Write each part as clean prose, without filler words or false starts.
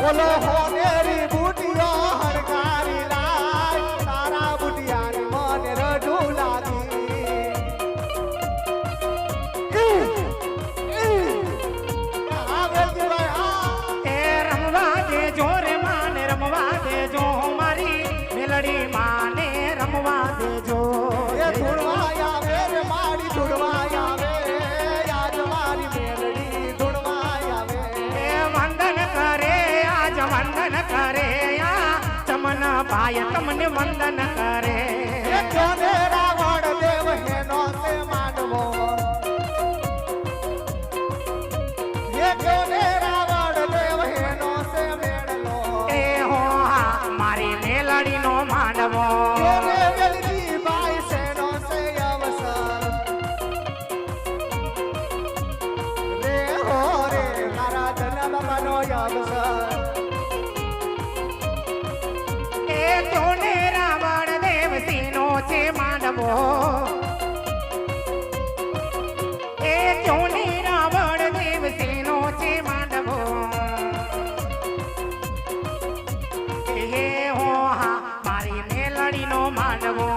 બોલો હોનેરી બુટિયો હરકારી લાય તારા બુટિયાની મને રડું લાગી રમવા દેજો રે માને રમવા દેજો મારી મેલડી માને રમવા દેજો એ ધૂળવા આવે રે મારી ધૂળવા આવે આજ મારી મેલડી ધૂળવા આવે એ વંદન કરે આજ વંદન કરે આ ચમન ભાઈ તમને વંદન કરે એ જોને રાવણ દેવ હેનો સે માંડવો એ જોને રાવણ દેવ હેનો સે મેળલો એ હો હા મારી મેલડીનો માંડવો જોને વેલજી બાઈ સેનો સે અવસર રે હો રે મારા જન્મ બનો અવસર એ જોને રાવણ દેવસીનો છે માંડવો એ જોને રાવણ દેવસીનો છે માંડવો એ હો હા મારી મેલડીનો માંડવો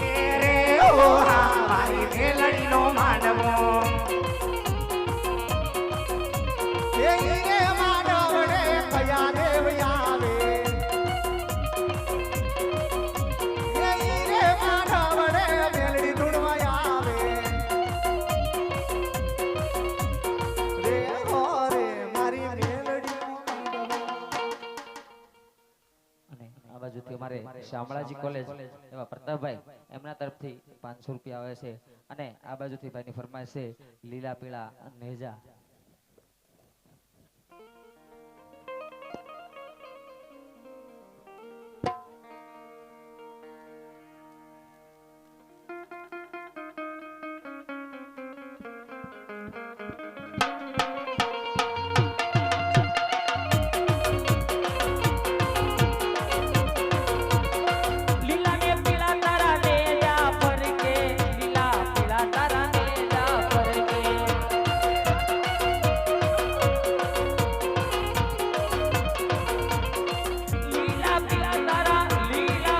એ રે હો હા મારી મેલડીનો માંડવો એ ઈરે માનવડે કયા દેવ આવે એ ઈરે માનવડે મેલડી ધૂળવા આવે રે હો રે મારી મેલડી અને આ બાજુથી અમારે શામળાજી કોલેજ એવા પ્રતાપભાઈ એમના તરફથી 500 રૂપિયા આવે છે અને આ બાજુથી ભાઈની ફરમાઈશ છે લીલા પીળા નેજા લીલા ને પીળા તારા નેજા ફરકે લીલા પીળા તારા નેજા ફરકે લીલા પીળા તારા લીલા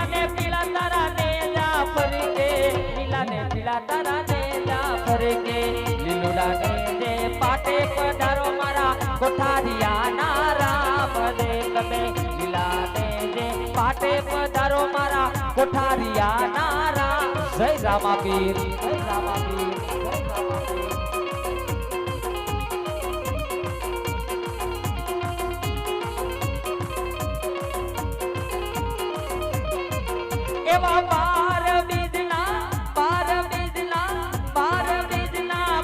ને પીળા તારા નેજા ફરકે લીલા ને પીળા તારા નેજા ફરકે લીલુડા ને જે પાટે પધારો મારા કોઠારિયા ના રામ દે તમે લીલા ને જે પાટે પધારો મારા કોઠારિયા ના રામ જય રામા પીર જય રામા પીર જય રામા પીર એવા બાર બીજના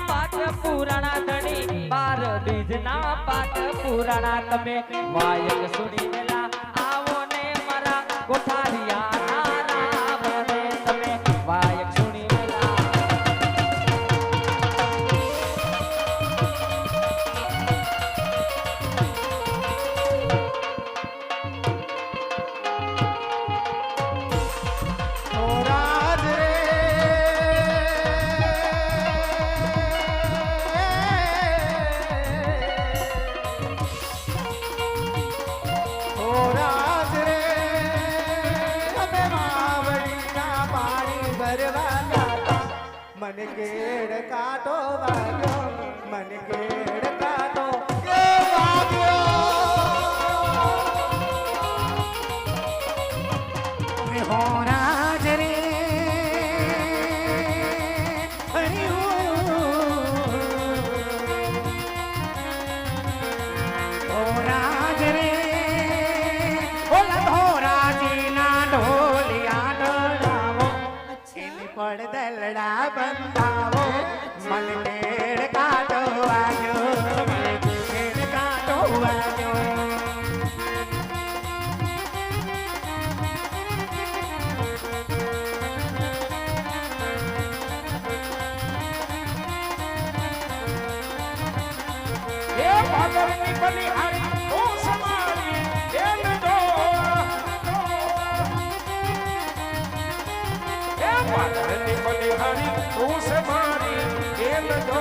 પાઠ પુરાણા ધણી બાર બીજના પાઠ પુરાણા તમે વાયક સુણી મેલા આવો ને મારા કોઠારિયા ના રામ ને તમે વાયક સુણી મેલા ઓ રાજ રે ઓ રાજ રે અમે માવડીના પાણી ભરવા ગયા મને કેડ કાટો વાગ્યો મને કેડ કાટો એ વાગ્યો રે હો રાજ રે હરિ ઓ રાજ રે ઓલા ધોરાજીના ઢોલિયા ડળાવો એની પડ દલડા બંધાવો મને કેડ કાટો વાગ્યો મને કેડ કાટો વાગ્યો એ ભાદરની બલિહારી ઓ સમારી એન દો એ ભાદરની બલિહારી ઓ સમારી એન દો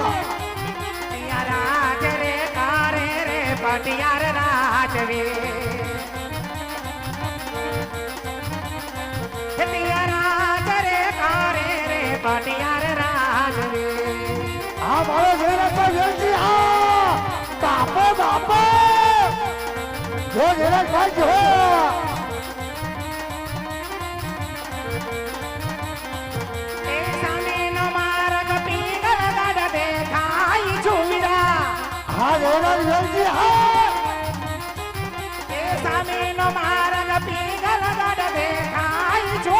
પટિયા રાજ રે કારે રે પટિયાર રાજવી પટિયા રાજ રે કારે રે પટિયાર રાજવી આ મારો ઘેર તો વેલજી આ બાપો બાપો જો ઘેર ખાઈ જો એ સામેનો માર્ગ પીગળ ગાડ દેખાય છુવીરા હા ઘેર વેલજી હા એ સામેનો માર્ગ પીગળ ગાડ દેખાય છો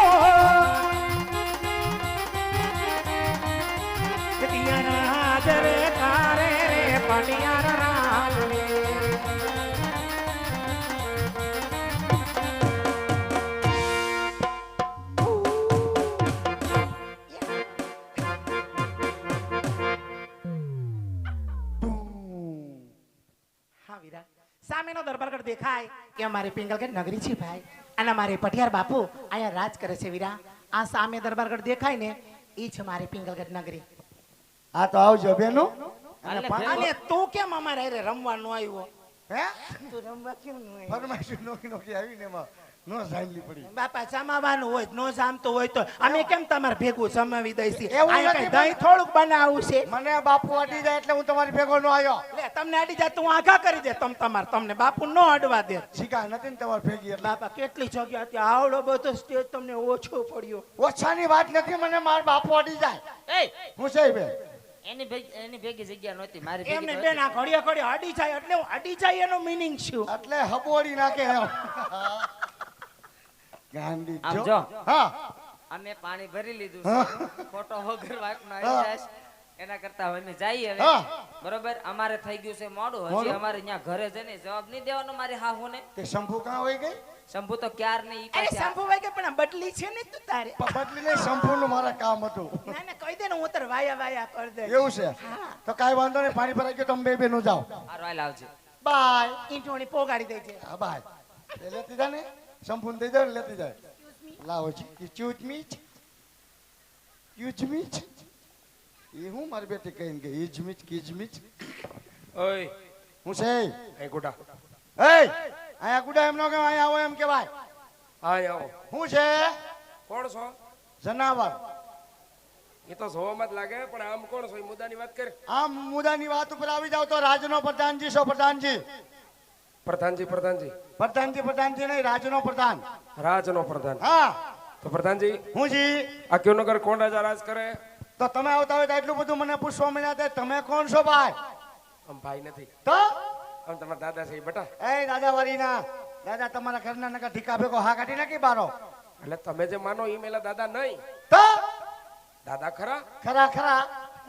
પટિયાર રાજ રે કારે રે પટિયાર રાજવી હા વીરા સામેનો દરબારગઢ દેખાય કે અમારી પિંગલગઢ નગરી છે ભાઈ અને અમારે પટિયાર બાપુ અહીંયા રાજ કરે છે વીરા આ સામે દરબારગઢ દેખાય ને એ છે મારી પિંગલગઢ નગરી આ તો આવજો બેનો અને તું કેમ અમારે હારે રમવા નો આવ્યો હે તું રમવા કેમ નો આવ્યો ફરમાઈશ નોકી નોકી આવીને એમાં નો સાંભળી પડી બાપા જમાવાનું હોય નો જામતો હોય તો અમે કેમ તમારે ભેગું જમાવી દઈશી એવું અહીંયા નથી કઈ દહીં થોડુંક બનાવવું છે મને બાપુ અડી જાય એટલે હું તમારી ભેગો નો આવ્યો લે તમને અડી જાય તો હું આઘા કરી દે તમને બાપુ નો અડવા દે શીખા નથી ને તમારી ભેગી એટલે બાપા કેટલી જગ્યા હતી આવડો બધો સ્ટેજ તમને ઓછો પડ્યો ઓછાની વાત નથી મને માર બાપુ અડી જાય હું છે બે એની ભેગી જગ્યા નહોતી મારી ભેગી એમને તો બેન આ ઘડિયા ઘડિયા અડી જાય એટલે હું અડી જાય એનો મીનિંગ શું એટલે હબોડી નાખે એમ. ગાંડી આમ જો જો. હા અમે પાણી ભરી લીધું હા. છે. ખોટો વગર વાંકનો હા. આવી જાય છે. એના કરતા હવે અમે જઈએ હવે હા. બરોબર અમારે થઈ ગયું છે મોડું હજી મોડું? અમારે ત્યાં ઘરે જઈને જવાબ નહીં દેવાનો મારી હાહુને તે શંભુ કાં હોય ગઈ શંભુ તો ક્યાર નહીં અરે સંભવાય કે પણ આ બદલી છે ને તું તારે બદલીને શંભુનું મારા કામ હતું ના ના કહી દે ને હું તાર વાયા વાયા કરી દે એવું છે તો કાંઈ વાંધો નહીં પાણી ભરાઈ ગયો તમે બે નું જાઓ હારો હાલ આવજે બાય ઈંટોણી પોગાડી દે છે હા બાય એ લેતી જા ને શંભુને દઈ દે ને લેતી જાય લાવો ચૂચમીચ યુચમીચ એ હું મારી બેટી કહીને કે ઈજમીચ કીજમીચ ઓય હું છે એ ગુડા એ અહીંયા ગુડા એમ નો કે અહીંયા આવો એમ કેવાય હા આવો હું છે કોણ છો જનાવર એ તો જોવામાં જ લાગે પણ આમ કોણ છો એ મુદ્દાની વાત કરે આમ મુદ્દાની વાત ઉપર આવી જાવ તો રાજનો પ્રધાનજી છો પ્રધાનજી પ્રધાનજી પ્રધાનજી નહીં રાજનો પ્રધાન રાજનો પ્રધાન હા તો પ્રધાનજી હું જી આ કયો નગર કોણ રાજા રાજ કરે તો તમે આવતા હોય તો એટલું બધું મને પૂછવા મળ્યા તે તમે કોણ છો ભાઈ આમ ભાઈ નથી તો આમ તમારા દાદા છે એ બટા એ દાદા વારીના દાદા તમારા ઘરના નકા ઢીકા ભેગો હા કાઢી નાખી બારો એટલે તમે જે માનો એ મેલા દાદા નહીં તો દાદા ખરા ખરા ખરા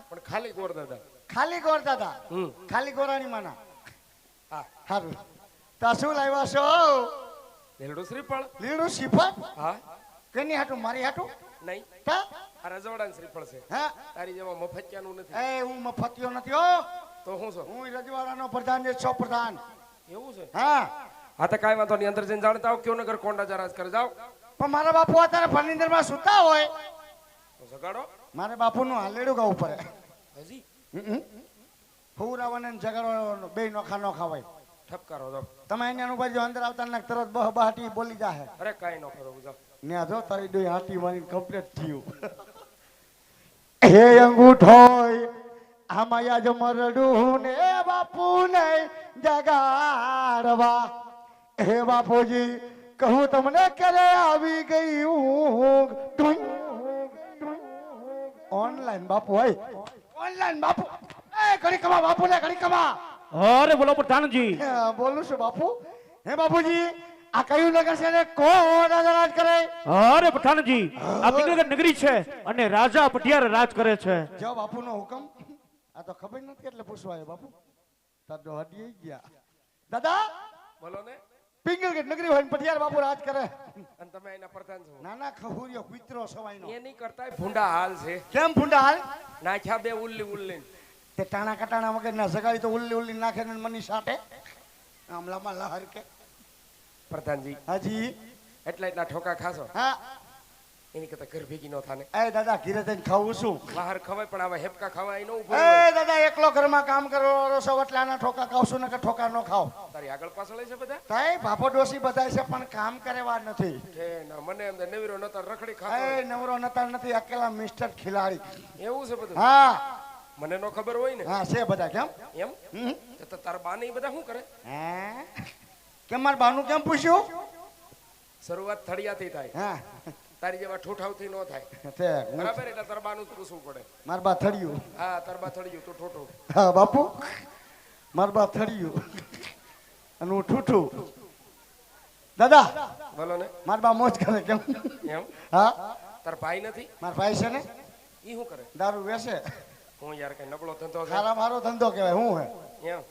પણ ખાલી ગોર દાદા ખાલી ગોર દાદા હમ ખાલી ગોરાની માના હા સારું તો શું લાવ્યા છો લીલડું શ્રીફળ લીલું શ્રીફળ હા કેની હાટું મારી હાટું નહીં તો આ રજવાડાનું શ્રીફળ છે હા તારી જેવા મફતિયાનું નથી એ હું મફતિયો નથી હો તો શું છો હું રજવાડાનો પ્રધાન જે છો પ્રધાન એવું છે હા હા તો કાંઈ વાંધો નહીં અંદર જઈને જાણતા આવો કયો નગર કોણ રાજા રાજ કરે જાઓ પણ મારા બાપુ અત્યારે ફર્નિચરમાં સૂતા હોય તો જગાડો મારે બાપુનું હાલેડું ગાવું પડે હજી ફુરાવાને ને જગાડવાનો બે નોખા નો ખાવાય ઠપકારો જાઓ તમે અહીંયા નું બાજુ અંદર આવતા ને તરત બહ બહાટી બોલી જાહે અરે કાંઈ ન કરો જાઓ ને જો તારી ડોઈ હાટી મારી કમ્પ્લીટ થયું હે અંગૂઠોય આમાં યાજ મરડું ને બાપુ ને જગાડવા હે બાપુજી કહું તમને કરે આવી ગઈ ઊંઘ ઓનલાઈન બાપુ હોય ઓનલાઈન બાપુ એ ઘડી કમા બાપુ ને ઘડી કમા અરે બોલો પ્રધાનજી બોલું છું બાપુ હે બાપુજી આ કયું નગર છે ને કોણ રાજા રાજ કરે અરે પઠાણજી આ પિંગલગઢ નગરી છે અને રાજા પટિયાર રાજ કરે છે જો બાપુનો હુકમ આ તો ખબર નથી એટલે પૂછવા આવ્યો બાપુ તારો હડી ગયા દાદા બોલો ને પિંગલગઢ નગરી હોય ને પટિયાર બાપુ રાજ કરે અને તમે એના પ્રધાન છો નાના ખહુરિયો કુતરો સવાઈનો એ નહીં કરતા ભૂંડા હાલ છે કેમ ફૂંડા હાલ નાખ્યા બે ઉલ્લી ઉલ્લી તે ટાણા કટાણા વગર ના સગાડી તો ઉલ્લી ઉલ્લી નાખે ને મની સાટે આમલામાં લહર કે પ્રધાનજી હાજી એટલા એટલા ઠોકા ખાશો હા એની કરતા ઘર ભેગી ન થાને એ દાદા ઘીરે જઈને ખાવું શું? બહાર ખવાય પણ આવા હેપકા ખાવા અહીં ન ઉભો એ દાદા એકલો ઘરમાં કામ કરો છો એટલે આના ઠોકા ખાવશું ને કે ઠોકા ન ખાવ. તારી આગળ પાછળ છે બધા તાઈ ભાપો ડોસી બધા છે પણ કામ કરેવા નથી. છે ના મને એમ નવીરો નતા રખડી ખાતો એ નવરો નતા નથી અકેલા મિસ્ટર ખિલાડી. એવું છે બધું હા મને નો ખબર હોય ને હા છે બધા કેમ? એમ હમ? તો તારા બા ને ઈ બધા શું કરે હે કેમ માર બાનું કેમ પૂછ્યું? શરૂઆત થળિયાથી થાય હા તારી જેવા ઠોઠાવથી ન થાય તે બરાબર એટલે તારા બાનું જ પૂછવું પડે માર બા થળિયું. હા તારા બા થળિયું તું ઠોઠો હા બાપુ માર બા થળિયું અને હું ઠૂઠું. દાદા બોલો ને માર બા મોજ કરે કેમ? એમ હા તાર ભાઈ નથી માર ભાઈ છે ને ઈ શું કરે દારૂ વેચે. હું યાર કઈ નબળો ધંધો છે ખારા મારો ધંધો કહેવાય. હું હે એમ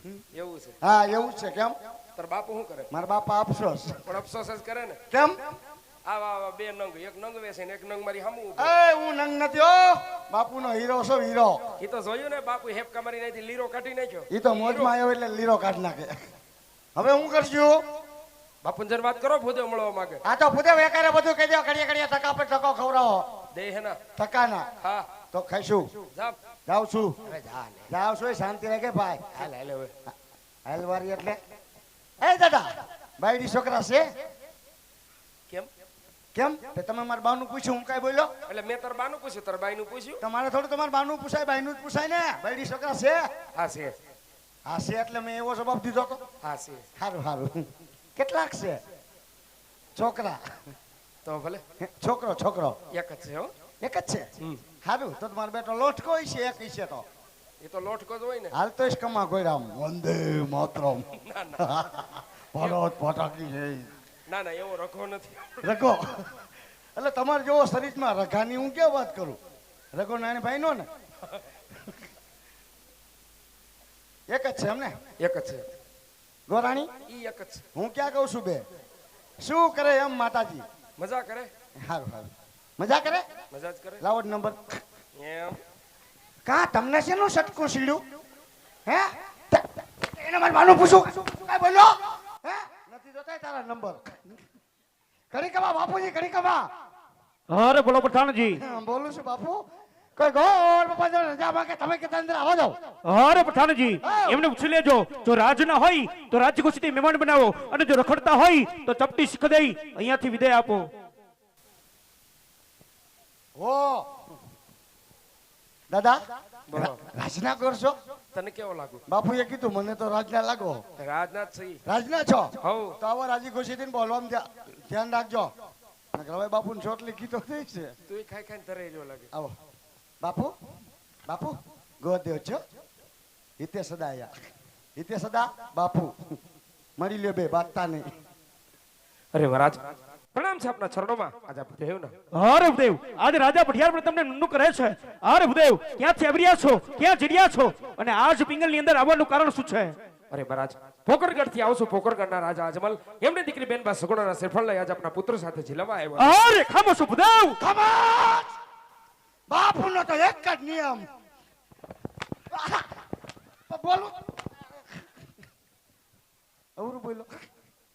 હમ એવું છે હા એવું જ છે કેમ? તાર બાપુ શું કરે મારા બાપા અફસોસ. પણ અફસોસ જ કરે ને કેમ? આવા આવા બે નંગ એક નંગ વેસે ને એક નંગ મારી સામું ઊભો. એ હું નંગ નથી હો બાપુનો હીરો છો હીરો. ઈ તો જોયું ને બાપુ હેપકા મારી નાખી લીરો કાઢી નાખ્યો ઈ તો મોજમાં આવ્યો એટલે લીરો કાઢ નાખે. હવે હું કરશું? બાપુ જન વાત કરો ભૂદેવ મળવા માંગે આ તો ભૂદેવ એકારે બધું કહી દો ઘડીએ ઘડીએ ટકા પર ટકો ખવડાવો. દે હે ના ટકાના હા તો ખાઈશું. જાપ જાઉં છું. હવે જા લે જાઉં છું શાંતિ રાખે ભાઈ. હાલ હાલ હવે હાલવારી એટલે એ દાદા બાયડી છોકરા છે કેમ કેમ? તે તમે મારા બાનું પૂછ્યું હું કાંઈ બોલ્યો? એટલે મેં તાર બાનું પૂછ્યું તાર બાઈ નું પૂછ્યું તમારે થોડું તમારા બાનું પૂછાય બાયનું જ પૂછાય ને. બાયડી છોકરા છે? હા છે હા છે એટલે મેં એવો જવાબ દીધો તો. હા છે સારું સારું. કેટલાક છે છોકરા? તો ભલે છોકરો છોકરો એક જ છે હો એક જ છે. સારું તો તમારો બેટો લોટકો હોય છે એક છે તો એ તો લોટકો જ હોય ને હાલ તો કમા ગોયરામ વંદે માતરમ ના ના ભારત ફટાકી છે ના ના એવો રખો નથી રઘો. એટલે તમારે જેવો શરીરમાં રઘાની હું ક્યાં વાત કરું? રઘો નાની ભાઈ નો ને એક જ છે એમને એક જ છે ગોરાણી. ઈ એક જ છે હું ક્યાં કહું છું બે શું કરે એમ માતાજી? મજા કરે સારું સારું મજા કરે. મજા જ કરે લાવો નંબર. એમ કા તમને શેનું સટકું સીડ્યું હે? એને મારે માનું પૂછું કાંઈ બોલો હે? નથી જોતા તારા નંબર. ઘડી કમા બાપુજી ઘડી કમા. અરે બોલો પઠાણજી. બોલું છું બાપુ. કોઈ ગોળ બાપા જો રજા માંગે તમે કે અંદર આવો જાવ. અરે પઠાણજી એમને પૂછી લેજો જો રાજ ના હોય તો રાજગોષ્ઠી મહેમાન બનાવો અને જો રખડતા હોય તો ચપટી શીખ દઈ અહીંયાથી વિદાય આપો. હો દાદા બોલો રાજના કરશો? તને કેવો લાગુ બાપુએ કીધું મને તો રાજના લાગો. રાજનાથ છે રાજના છો? હવ તો આવો રાજી ખુશી થી બોલવામાં ધ્યાન રાખજો. હવે બાપુ ચોટલી કીધો થઈ છે. તું ઈ ખાઈ ખાઈને તરે રહ્યો લાગે આવો બાપુ બાપુ ગોદ્યો છો હિતે સદા આયા હિતે સદા બાપુ મળી લ્યો બે બાતતા નહીં. અરે મહારાજ પ્રણામ છે આપના ચરણોમાં આજ આપ દેવ ને અરે ભૂદેવ આજે રાજા પઠિયાર પર તમને નંદુ કરે છે. અરે ભૂદેવ ક્યાંથી આવી રહ્યા છો ક્યાં જડ્યા છો અને આજ પિંગલ ની અંદર આવવાનું કારણ શું છે? અરે મહારાજ પોકરગઢ થી આવું છું પોકરગઢ ના રાજા અજમલ એમની દીકરી બેનબા સગુણાના શ્રીફળ લઈ આજ આપના પુત્ર સાથે જિલ્લામાં આવ્યા અરે ખામોશો ભૂદેવ. ખમાસ બાપુનો તો એક જ નિયમ. બોલો અવરું બોલો